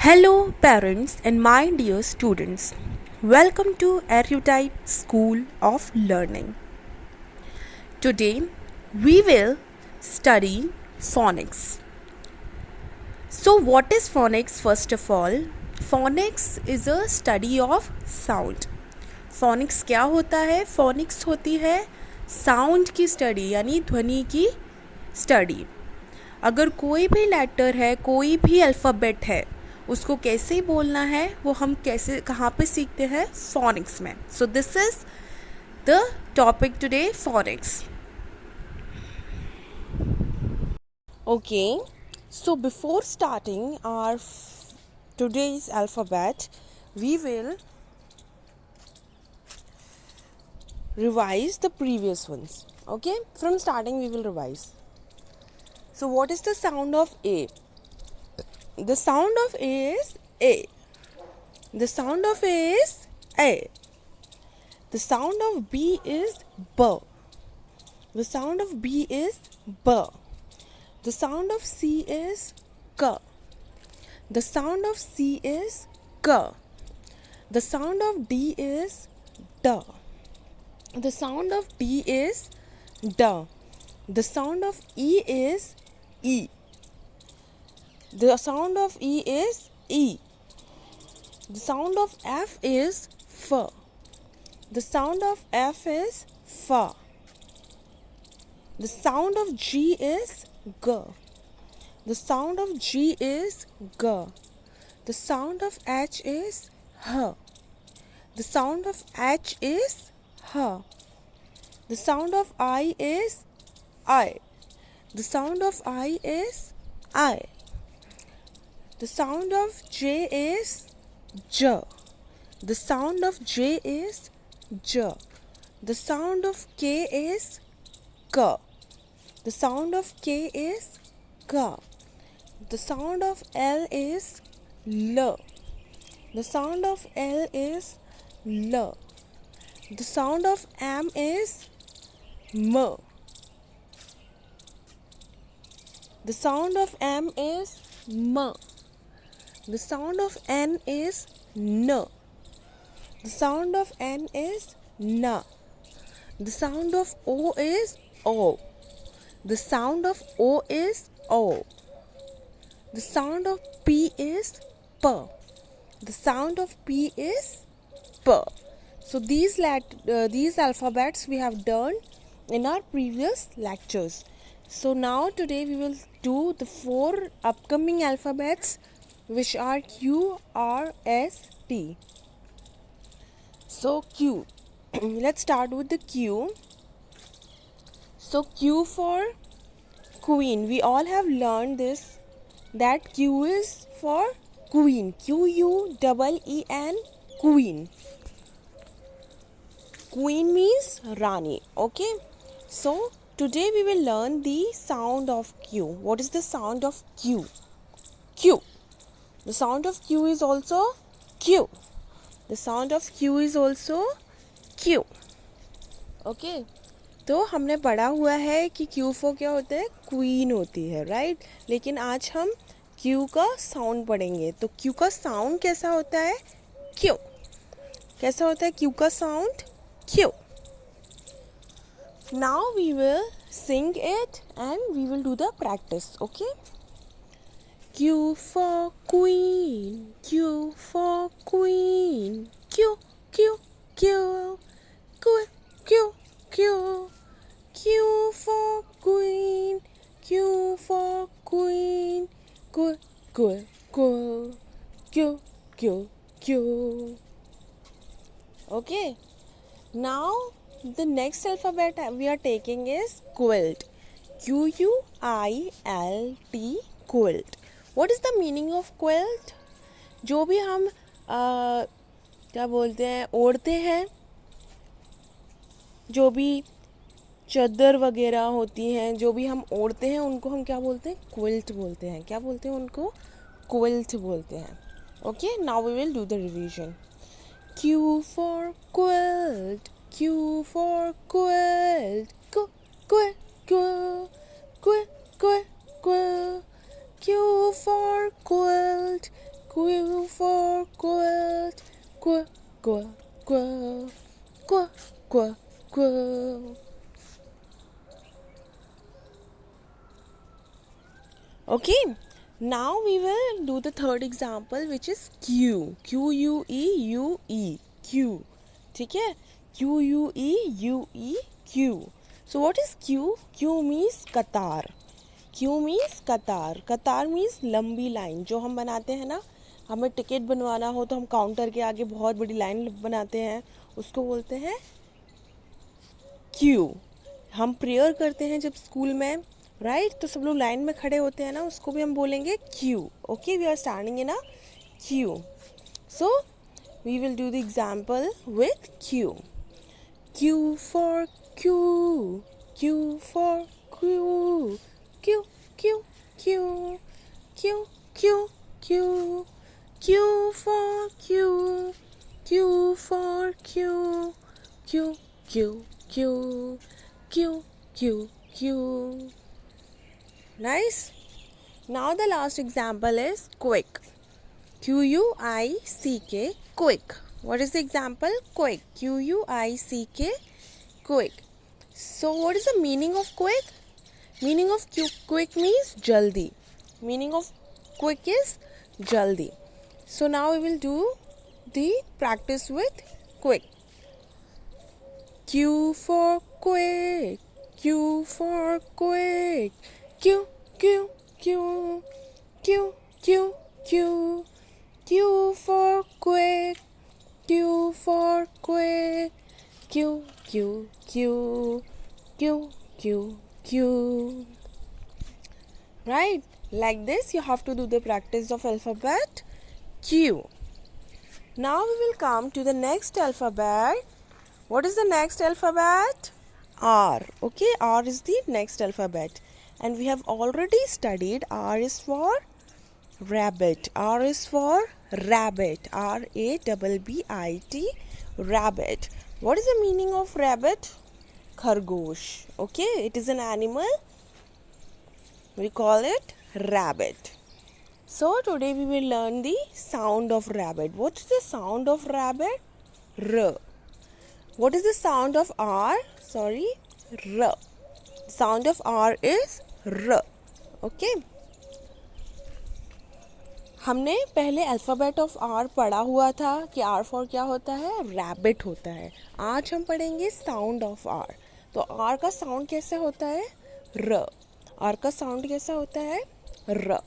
Hello, parents and my dear students. Welcome to Erudite School of Learning. Today, we will study phonics. So, what is phonics first of all? Phonics is a study of sound. phonics क्या होता है? phonics होती है sound की study यानी ध्वनि की study. अगर कोई भी लेटर है, कोई भी अल्फ़ाबेट है, उसको कैसे बोलना है वो हम कैसे कहाँ पे सीखते हैं? phonics में. So this is the topic today, phonics. Okay, so before starting our today's alphabet, we will revise the previous ones. Okay, from starting we will revise. So what is the sound of A? The sound of A is A. The sound of A is A. The sound of B is B. The sound of B is B. The sound of C is K. The sound of C is K. The sound of D is D. The sound of D is D. The sound of E is E. The sound of E is E. The sound of F is F. The sound of F is F. The sound of G is G. The sound of G is G. The sound of H is H. The sound of H is H. The sound of I is I. The sound of I is I. The sound of J is J. The sound of J is J. The sound of K is K. The sound of K is K. The sound of L is L. The sound of L is L. The sound of M is M. The sound of M is M. The sound of N is N. The sound of N is N. The sound of O is O. The sound of O is O. The sound of P is P. The sound of P is P. So these alphabets we have done in our previous lectures. So now today we will do the 4 upcoming alphabets which are Q, R, S, T. So Q. Let's start with the Q. So Q for Queen. We all have learned this, that Q is for Queen. Queen, Queen. Queen means Rani. Okay. So today we will learn the sound of Q. What is the sound of Q? Q. The sound of Q is also Q. The sound of Q is also Q. Okay. तो हमने पढ़ा हुआ है कि Q for क्या होता है? Queen होती है, राइट? लेकिन आज हम Q का साउंड पढ़ेंगे. तो Q का साउंड कैसा होता है? Q. कैसा होता है Q का sound? Q. Now we will sing it and we will do the practice. Okay? Q for Queen. Q for Queen. Q, Q, Q. Q, Q, Q. Q for Queen. Q for Queen. Q, Q, Q. Q, Q, Q. Okay. Now the next alphabet we are taking is quilt. Quilt. Quilt. What is the meaning of quilt? जो भी हम क्या बोलते हैं, ओढ़ते हैं, जो भी चादर वगैरह होती हैं, जो भी हम ओढ़ते हैं, उनको हम क्या बोलते हैं? क्विल्ट बोलते हैं. क्या बोलते हैं उनको? क्विल्ट बोलते हैं. Okay, now we will do the revision. Q for quilt. Q for quilt. Q, Q, Q. Q, Q, Q. Q for quilt. Q for quilt. Qu, qu, qu, qu, qu, qu. Okay, now we will do the third example, which is Q. Q-U-E-U-E. Q. ठीक है? Q-U-E-U-E. Q. So what is Q? Q means कतार. Q means कतार. कतार means लंबी line. जो हम बनाते हैं ना, हमें टिकट बनवाना हो तो हम काउंटर के आगे बहुत बड़ी लाइन बनाते हैं, उसको बोलते हैं क्यू. हम प्रेयर करते हैं जब स्कूल में, राइट, तो सब लोग लाइन में खड़े होते हैं ना, उसको भी हम बोलेंगे queue. Okay, we are standing in a queue. So we will do the example with Q. Q for queue. Q for queue. Q Q Q. Q Q Q. Q for queue. Q for queue. Q Q Q. Q, Q, Q. Nice. Now the last example is quick. Q-U-I-C-K, quick. What is the example? Quick. Q-U-I-C-K, quick. So what is the meaning of quick? Meaning of quick means jaldi. Meaning of quick is jaldi. So now we will do the practice with quick. Q for quick. Q for quick. Q, Q, Q. Q, Q, Q. Q for quick. Q for quick. Q, Q, Q. Q, Q, Q. Right? Like this, you have to do the practice of alphabet Q. Now we will come to the next alphabet. What is the next alphabet? R. Okay, R is the next alphabet. And we have already studied R is for rabbit. R is for rabbit. R-A-B-B-I-T. Rabbit. What is the meaning of rabbit? Khargosh. Okay, it is an animal. We call it rabbit. So today we will learn the sound of rabbit. What is the sound of rabbit? R. What is the sound of R? Sorry, R. Sound of R is R. Okay. हमने पहले alphabet of are पढ़ा हुआ था कि are for क्या होता है? Rabbit होता है. आज हम पढ़ेंगे साउंड ऑफ आर. तो आर का साउंड कैसे होता है? र. आर का साउंड कैसा होता है? र.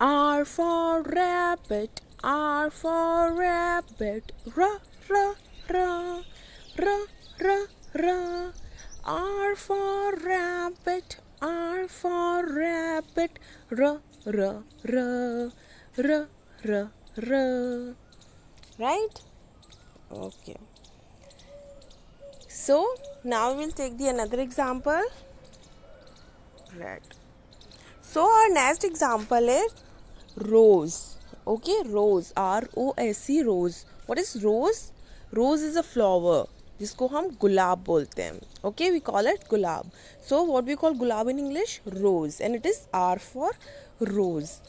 R for rabbit. R for rabbit. R, R, R. R, R, R. R for rabbit. R for rabbit. R, R, R. R, R, R. Right? Okay. So now we will take the another example. Right. So our next example is rose. Okay, rose. R-O-S-E, rose. What is rose? Rose is a flower जिसको हम गुलाब बोलते हैं. Okay, we call it gulab. So what we call gulab in English? Rose. And it is R for rose.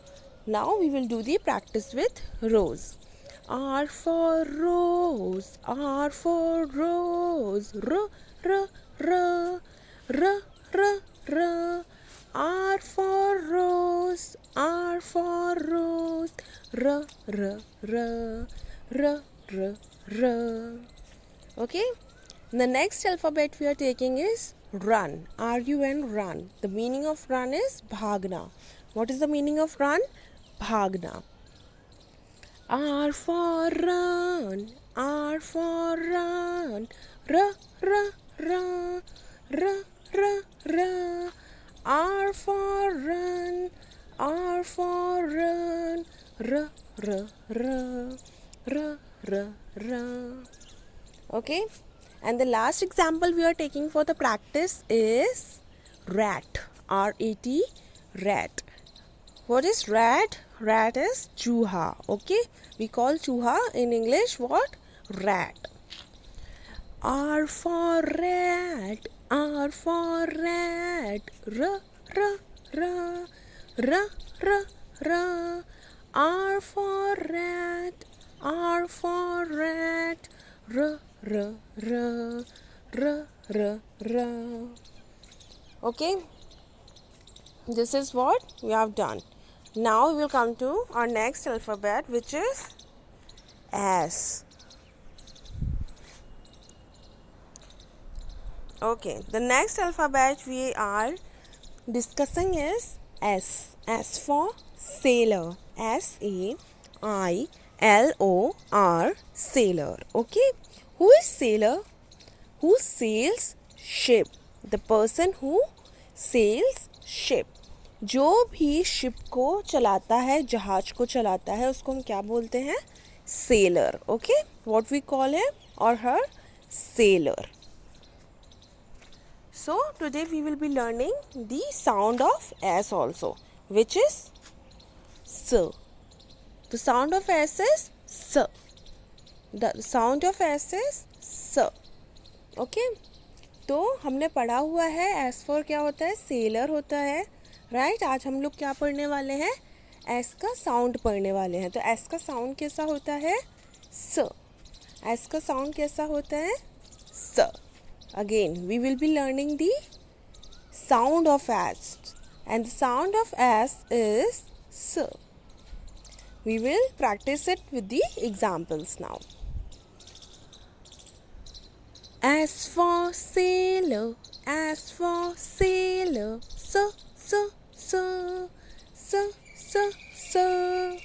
Now we will do the practice with rose. R for rose. R for rose. R, R, R. R, R, R. R for rose. R for rose. R, R, R. R, R, R. Okay. The next alphabet we are taking is run. R-U-N, run. The meaning of run is bhagna. What is the meaning of run? Bhagna. R for run. R for run. R, R, R. R, R, R. R for run. R for run. R, R, R. R, R, R. Okay. And the last example we are taking for the practice is rat. R-A-T, rat. What is rat? Rat is chooha. Okay. We call chooha in English what? Rat. R for rat. R for rat. R, R, R. R, R, ra. R for rat, R for rat, r, r, r, r, r, r. Okay, this is what we have done. Now we will come to our next alphabet, which is S. Okay, the next alphabet we are discussing is S. S for sailor. S-A-I-L-O-R, sailor. Okay, who is sailor? Who sails ship? The person who sails ship. जो भी ship को चलाता है, जहाज को चलाता है, उसको हम क्या बोलते हैं? Seller. Okay, what we call him और her? Seller. So today we will be learning the sound of S also, which is S. The sound of S is S. The sound of S is S. Okay? तो हमने पढ़ा हुआ है S for क्या होता है? Seller होता है. राइट? आज हम लोग क्या पढ़ने वाले हैं? S का साउंड पढ़ने वाले हैं. तो S का साउंड कैसा होता है? S. S का साउंड कैसा होता है? S. Again, we will be learning the sound of S, and the sound of S is S. We will practice it with the examples now. S for sailor, S for sailor, S, S, S, S, S, S.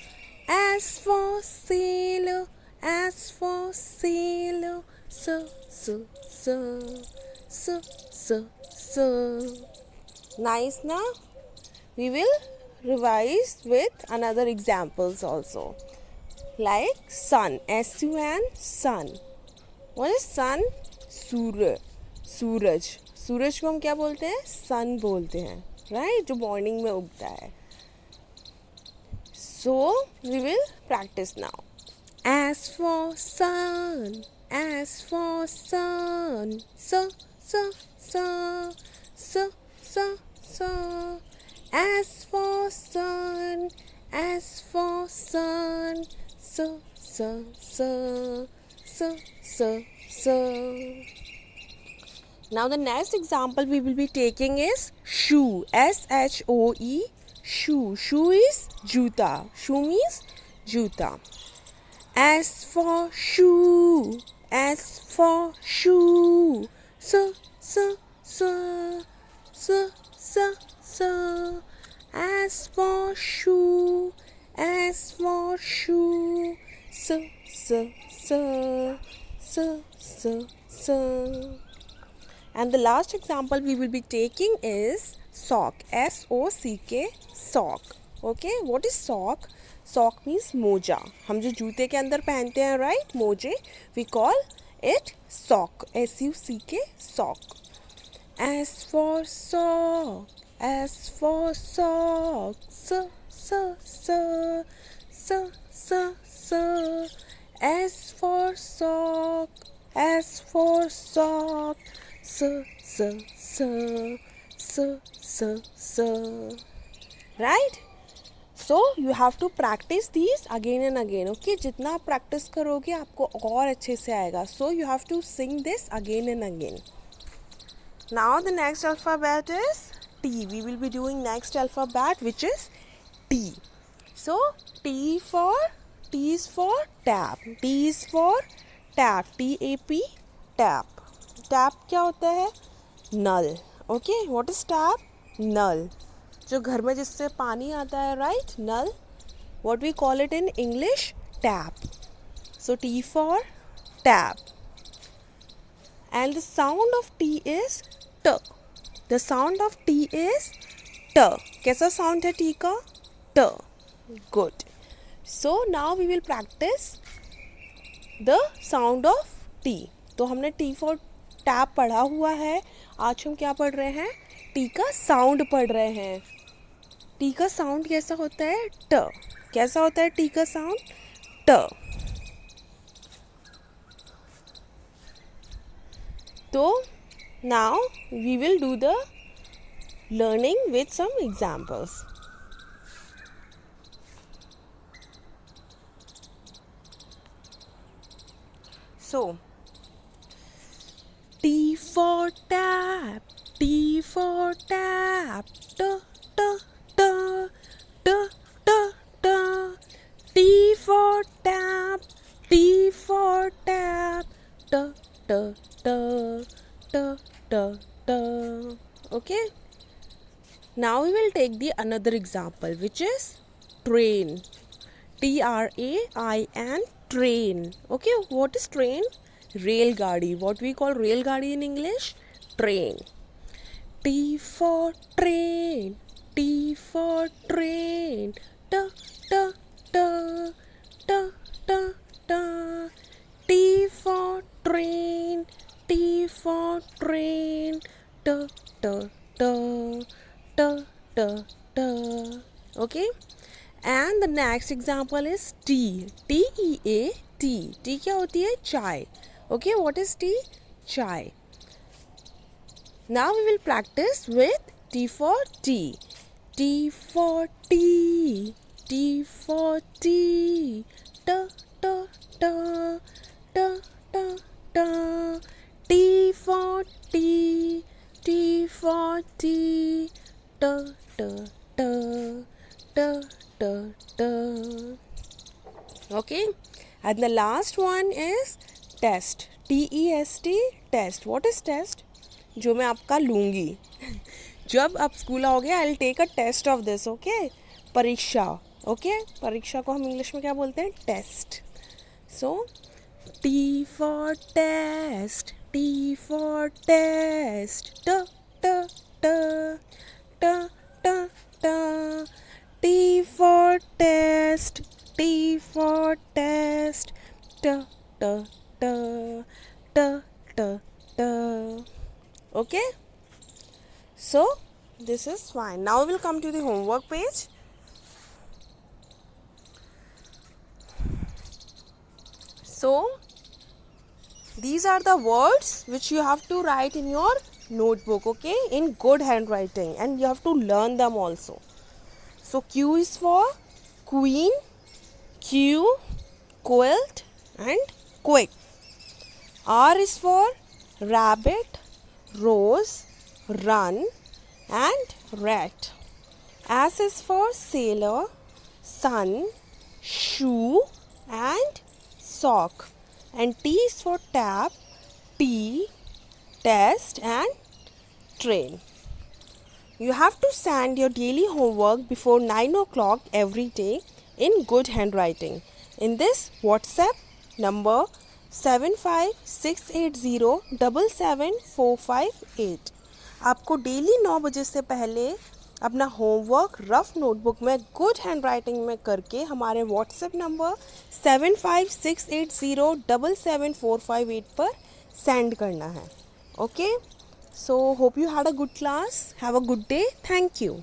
S for sailor, S for sailor, S, S, S, S, S, S. Nice na? We will revise with another examples also. Like sun, S-U-N, sun. What is sun? सूरज. सूरज को हम क्या बोलते हैं? सन बोलते हैं. Right? जो morning में उगता है. So, we will practice now. S for sun, S for sun, S, S, S, S, S, S. S for sun, S for sun, S, S, S, S, S, S. Now the next example we will be taking is shoe. S-H-O-E, shoe. Shoe is juta. Shoe means juta. S for shoe, S for shoe, S, S, S, S, S, S. S for shoe, S for shoe, S, S, S, S, S, S. And the last example we will be taking is sock. S-O-C-K, sock. Okay, what is sock? Sock means मोजा. हम जो जूते के अंदर पहनते हैं, right? मोजे. We call it sock. S-U-C-K, sock. S for sock, S for sock, S, S, S, S, S, S. S for sock, S for sock, S, S, S, S, S, S. Right? So you have to practice these again and again. Okay? जितना आप practice करोगे आपको और अच्छे से आएगा. So you have to sing this again and again. Now the next alphabet is T. We will be doing next alphabet, which is T. So T is for tap. T is for tap. T-A-P, tap. Tap क्या होता है? नल. Okay, what is tap? नल. जो घर में जिससे पानी आता है, right? Null. What we call it in English? Tap. So T for tap. And the sound of T is T. The sound of T is T. कैसा sound है T का? T. Good. So now we will practice the sound of T. तो हमने T for tap पढ़ा हुआ है. आज हम क्या पढ़ रहे हैं? T का sound पढ़ रहे हैं. T का sound कैसा होता है? T. कैसा होता है T का sound? T. तो now we will do the learning with some examples. So T for tap, T for tap, t t t t t t. T for tap, T for tap, t t t t t t. Okay. Now we will take the another example, which is train. Train, train. Okay, what is train? Rail gadi. What we call rail gadi in English? Train. T for train, T for train, t t t t t t. T for train, T for train, t t t t t t. Okay. And the next example is tea. T-E-A, tea. T क्या होती है? चाय. Okay, what is tea? चाय. Now we will practice with T for tea. T for tea, T for tea. T t t t t t. T for tea, T for tea. T t t t t t. Okay, and the last one is test. T-E-S-T, test. What is test? जो मैं आपका लूँगी. जब आप school आओगे I will take a test of this. Okay, परीक्षा. Okay, परीक्षा को हम इंग्लिश में क्या बोलते हैं? Test. So T for test, T for test, t t t t t t. T for test, T for test, t t t t t ट. Okay, so this is fine. Now we will come to the homework page. So these are the words which you have to write in your notebook, okay, in good handwriting, and you have to learn them also. So Q is for queen, Q, quilt and quick. R is for rabbit, rose, run and rat. S is for sailor, sun, shoe and sock. And T is for tap, tea, test and train. You have to send your daily homework before 9 o'clock every day in good handwriting. In this WhatsApp number 7568077458. आपको daily 9 बजे से पहले अपना homework rough notebook में good handwriting में करके हमारे WhatsApp number 7568077458 पर सेंड करना है. Okay, so hope you had a good class. Have a good day. Thank you.